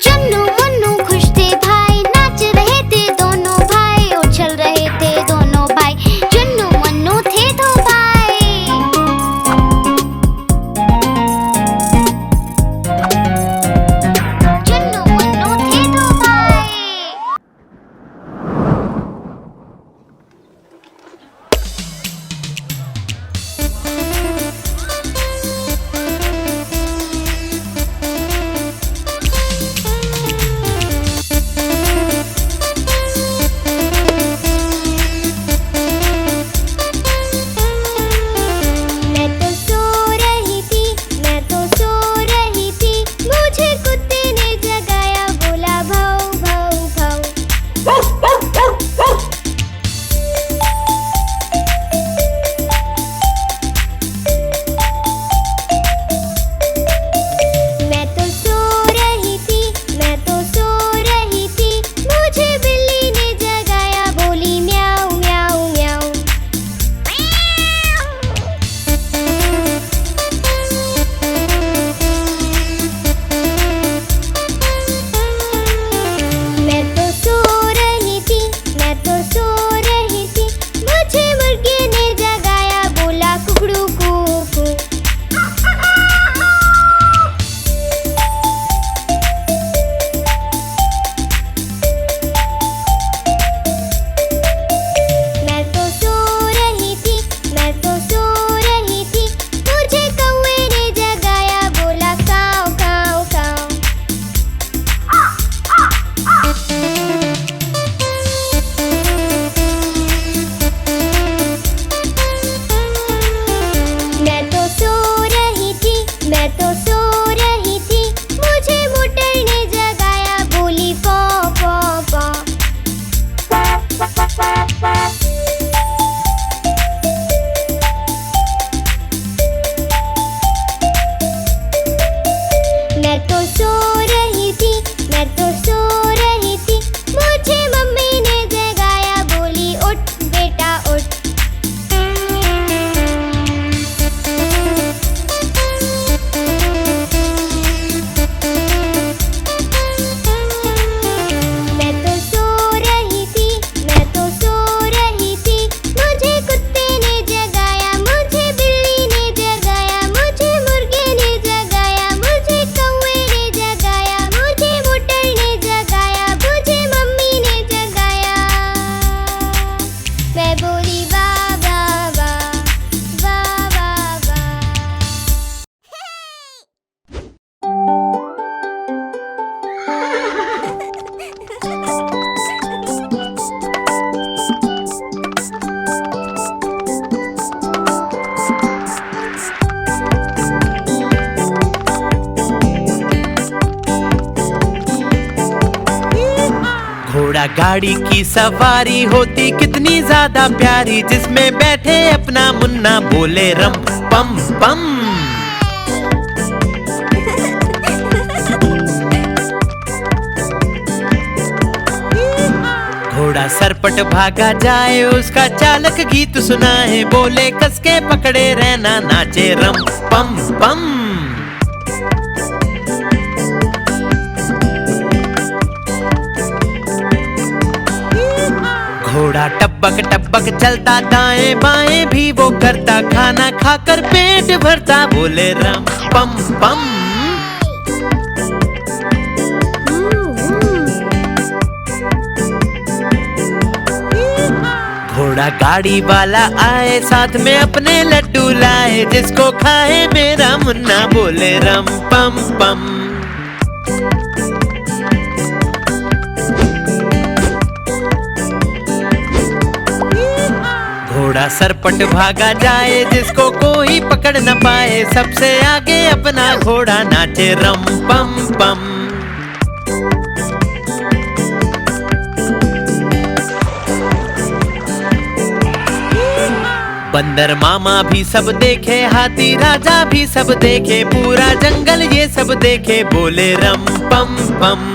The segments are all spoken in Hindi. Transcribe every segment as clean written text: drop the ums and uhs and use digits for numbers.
चुन्नू घोड़ा गाड़ी की सवारी होती कितनी ज्यादा प्यारी, जिसमें बैठे अपना मुन्ना बोले रम पम पम। घोड़ा सरपट भागा जाए, उसका चालक गीत सुनाए, बोले कसके पकड़े रहना नाचे रम पम पम। घोड़ा टपक टपक चलता, दाएं बाएं भी वो करता, खाना खाकर पेट भरता, बोले रम पम पम। घोड़ा गाड़ी वाला आए, साथ में अपने लड्डू लाए, जिसको खाए मेरा मुन्ना बोले रम पम पम। घोड़ा सरपट भागा जाए, जिसको कोई पकड़ न पाए, सबसे आगे अपना घोड़ा नाचे रम पम पम। बंदर मामा भी सब देखे, हाथी राजा भी सब देखे, पूरा जंगल ये सब देखे, बोले रम पम पम।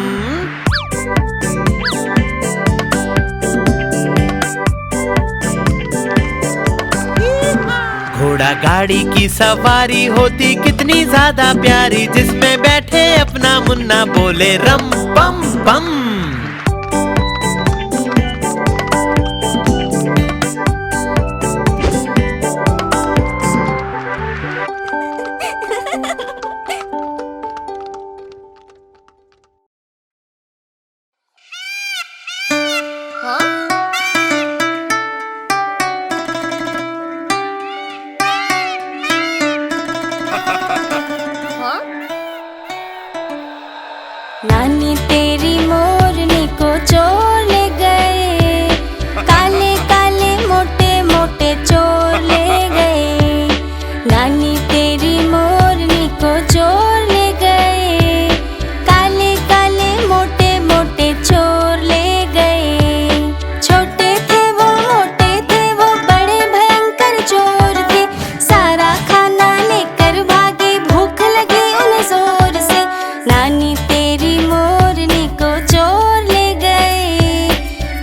घोड़ा गाड़ी की सवारी होती कितनी ज्यादा प्यारी, जिसमें बैठे अपना मुन्ना बोले रम पम पम। नानी तेरी मोरनी को चोर ले गए, काले काले मोटे मोटे चोर ले गए। नानी तेरी मोरनी को चोर ले गए, काले काले मोटे मोटे चोर ले गए। छोटे थे वो मोटे थे वो बड़े भयंकर चोर थे, सारा खाना लेकर भागे, भूख लगी उन्हें जोर से। नानी तेरी मोरनी को चोर ले गए,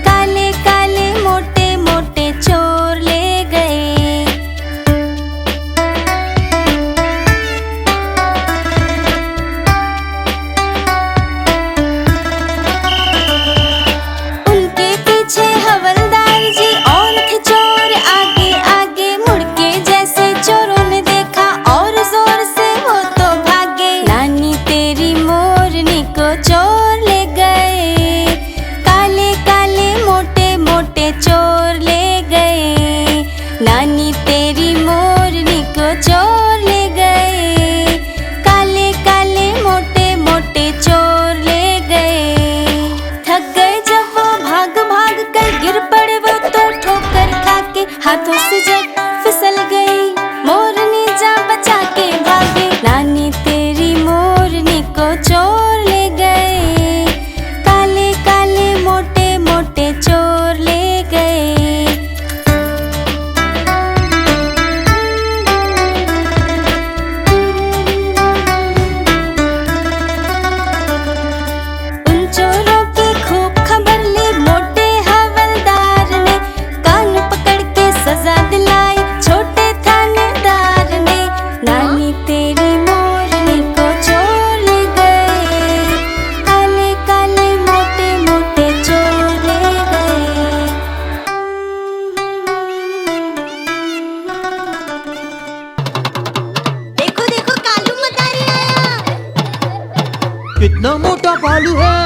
काले काले मोटे मोटे चोर ले गए। उनके पीछे हवलदार जी और थे चोर आगे आगे, मुड़ के जैसे चोरों ने देखा और जोर से वो तो भागे। नानी तेरी मोरनी को चोर ले गए, काले काले मोटे मोटे चोर ले गए। नानी तेरी मोरनी को चोर ले गए, काले काले मोटे मोटे चोर ले गए। थक गए जब वो भाग भाग कर, गिर पड़े वो तो ठोकर खा के, हाथों से जब फिसल गई मोरनी जा बचा के भागे। नानी तेरी मोरनी को चोर ले गए, काले काले मोटे मोटे चोर ले गए। उन चोरों की खूब खबर ली मोटे हवलदार ने, कान पकड़ के सजा दिलाई छोटे थानेदार ने। नानी तेरी मोरनी को चोर ले गए, काले काले मोटे मोटे चोर ले गए। देखो देखो कालू मदारी आया। कितना मोटा भालू है।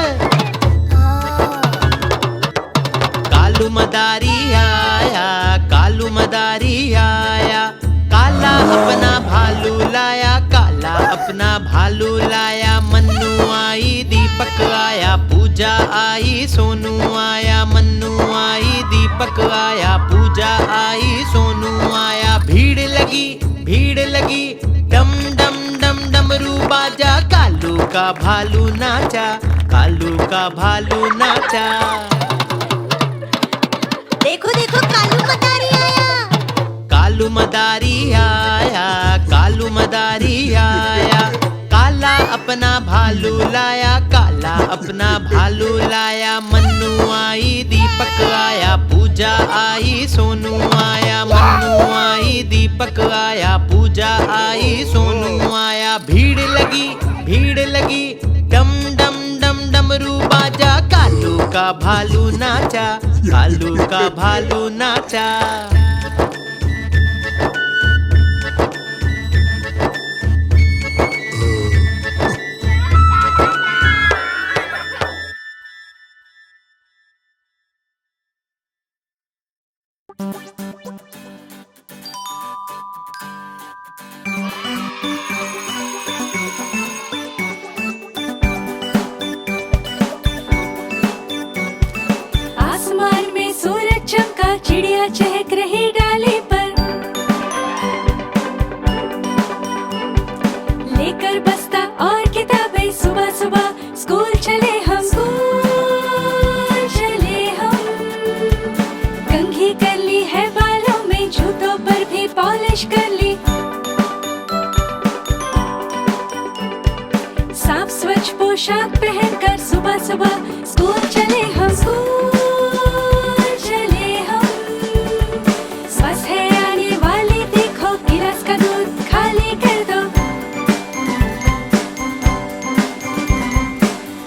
कालू मदारी आया, कालू मदारी आया, काला अपना भालू लाया, काला अपना भालू लाया। मन्नू आई, दीपक आया, पूजा आई, सोनू आया। मन्नू आई, दीपक आया, पूजा आई, सोनू आया। भीड़ लगी, डम डम डम डमरू बाजा। कालू का भालू नाचा, कालू का भालू नाचा। कालू मदारी आया। कालू मदारी आया, कालू मदारी आया। काला अपना भालू लाया, काला अपना भालू लाया। मन्नू आई, दीपक आया, पूजा आई, सोनू आया। मन्नू आई, दीपक आया, पूजा आई, सोनू आया। भीड़ लगी, डम डम डम डमरू बाजा। कालू का भालू नाचा, कालू का भालू नाचा। आसमान में सूरज चमका, चिड़िया चहक रही डाली पर। लेकर बस्ता और किताबें सुबह सुबह स्कूल चले हम। कंघी कर ली है बालों में, जूतों पर भी पॉलिश कर ली। साफ स्वच्छ पोशाक पहनकर सुबह सुबह स्कूल चले हम। स्वस्थ है आने वाले, देखो गिलास का दूध खाली कर दो।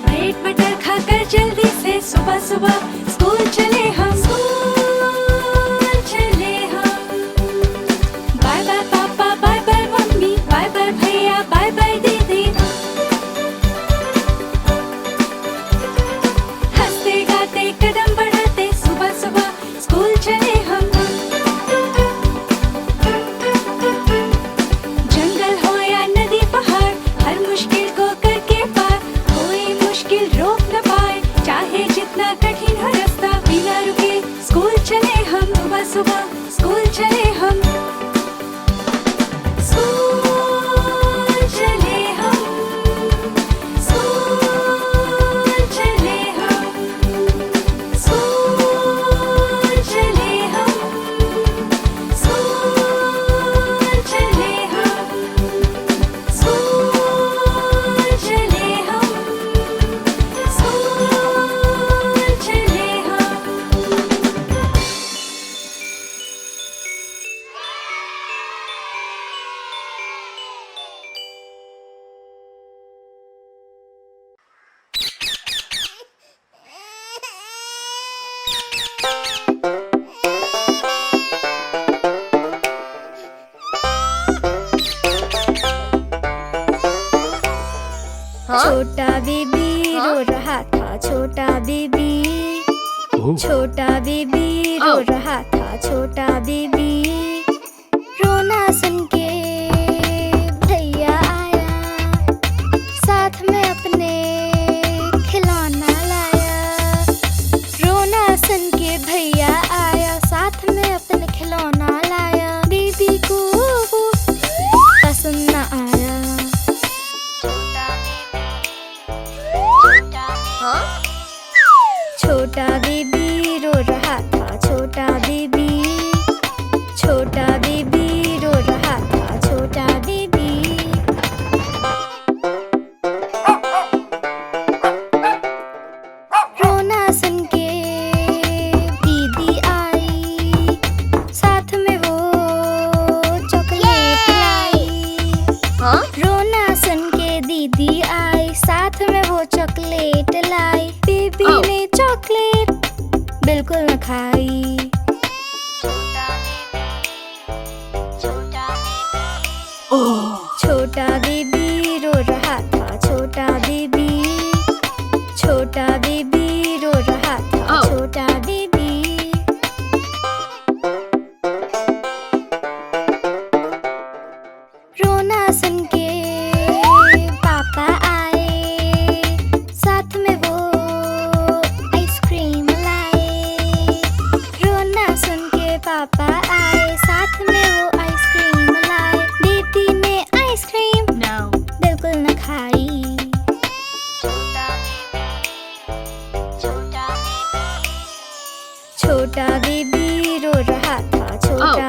ब्रेड बटर खाकर जल्दी से सुबह सुबह स्कूल चले हम। बाय बाय पापा, बाय बाय मम्मी, बाय बाय भैया, बाय बाय दीदी। हंसते गाते कदम बढ़ाते सुबह सुबह स्कूल चले हम। जंगल हो या नदी पहाड़, हर मुश्किल को करके पार। कोई मुश्किल रोक न पाए, चाहे जितना कठिन हो रास्ता। बिना रुके स्कूल चले हम, सुबह सुबह स्कूल चले हम। स्कूल चले हम, स्कूल चले हम, स्कूल चले हम, स्कूल चले हम, स्कूल चले हम, स्कूल चले हम। छोटा बेबी रो रहा था, छोटा बेबी। छोटा बेबी रो रहा था, छोटा बेबी। रोना सुन के भैया आया, साथ में अपने खिलौना लाया। रोना सुन के भैया आया, साथ में अपने खिलौना लाया। बेबी को पसंद न आया। छोटा बेबी रो रहा था, छोटा बेबी। छोटा बेबी रो रहा था, छोटा बेबी। रोना सुन के दीदी आई, साथ में वो चॉकलेट लाई। रोना सुन के दीदी आई, साथ में वो चॉकलेट लाई। बेबी ने चॉकलेट बिल्कुल न खाई। छोटा बेबी रो रहा था, छोटा बेबी। छोटा बेबी रो रहा था, छोटा बेबी। रोना सुन के पापा आए, साथ में वो आइसक्रीम लाए। रोना सुन के पापा आए, साथ में वो आइसक्रीम लाए। बेबी ने आइसक्रीम बिल्कुल न खाई। छोटा बेबी रो छोटा